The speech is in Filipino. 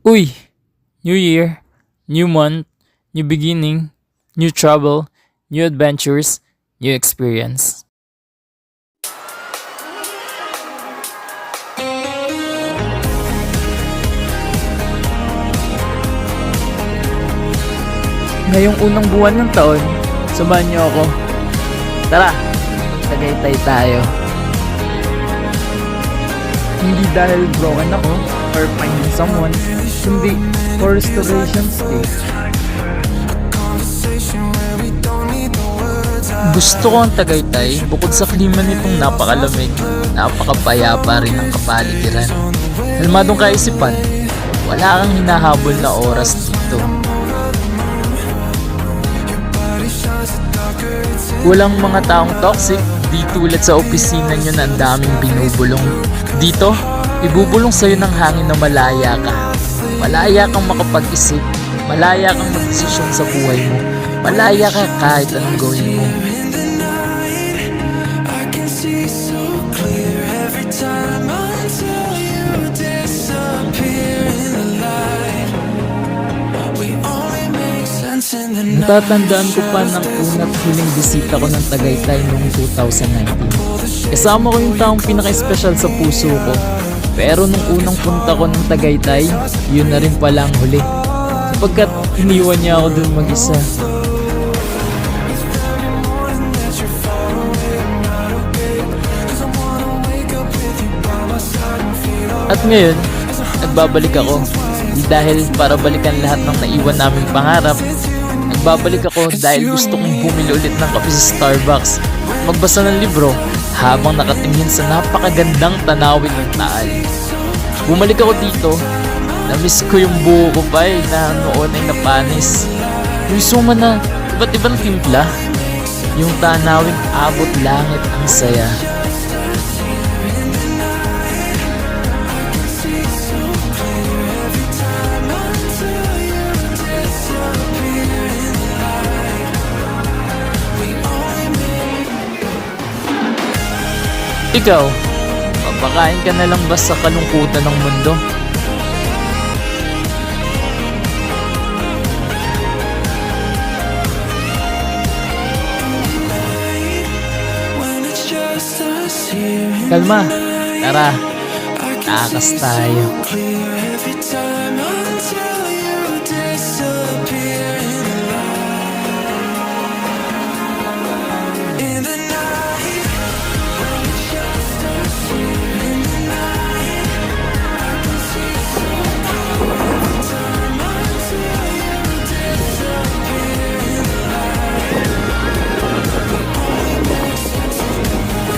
Uy! New Year, new month, new beginning, new trouble, new adventures, new experience. Ngayong unang buwan ng taon, samahan niyo ako. Tara, Tagaytay tayo. Hindi dahil broken ako or finding someone, kundi for restoration state. Gusto ko ang Tagaytay bukod sa klima nitong napakalamig, napakapayapa rin ang kapaligiran. Kalmadong kaisipan, wala kang hinahabol na oras dito. Walang mga taong toxic, di tulad sa opisina nyo na ang daming binubulong. Dito, ibubulong sa'yo ng hangin na malaya ka. Malaya kang makapag-isip, malaya kang magdesisyon sa buhay mo, malaya ka kahit anong gawin mo. Natatandaan ko pa ng una't huling bisita ko ng Tagaytay noong 2019. Kasama ko yung taong pinaka-espesyal sa puso ko. Pero nung unang punta ko ng Tagaytay, yun na rin pala ang huli. Sapagkat iniwan niya ako dun mag-isa. At ngayon, nagbabalik ako. Di dahil para balikan lahat ng naiwan naming pangarap. Nagbabalik ako dahil gusto kong bumili ulit ng kape sa Starbucks, magbasa ng libro habang nakatingin sa napakagandang tanawin ng Taal. Bumalik ako dito, na-miss ko yung buho ko pa na noon ay napanis. Yung suma na iba't ibang timpla, yung tanawing abot langit ang saya. Ikaw, papakain ka na lang ba sa kalungkutan ng mundo? Kalma, tara, takas tayo.